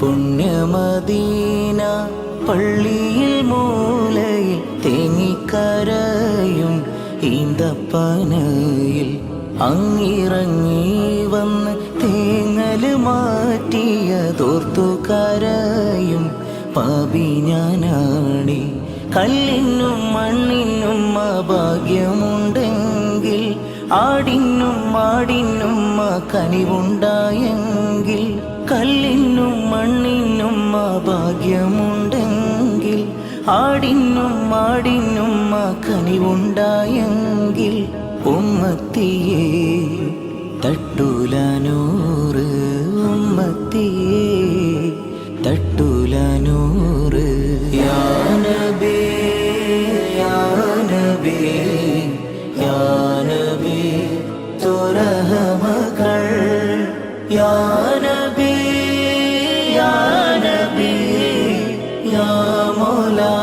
പുണ്യമദീന പള്ളിയിൽ മൂലയിൽ തേങ്ങിക്കരയും ഈന്തപ്പനയിൽ അങ്ങിറങ്ങി വന്ന് തേങ്ങല് മാറ്റിയതോർത്തു കരയും പാപി ഞാനാണി. കല്ലിനും മണ്ണിനും ഭാഗ്യമുണ്ടെങ്കിൽ ആടിനും മാടിനും കനിവുണ്ടായെങ്കിൽ, കല്ലിനും മണ്ണിനും ഭാഗ്യമുണ്ടെങ്കിൽ ആടിനും മാടിനും കനിവുണ്ടായെങ്കിൽ, ഉമ്മത്തിയേ തട്ടൂല നൂറ്, ഉമ്മത്തിയേ തട്ടൂല നൂറ്. യാ നബി യാ നബി യാ നബി തുറഹമകൾ, യാ നബി യാ നബി യാ മൗലാ.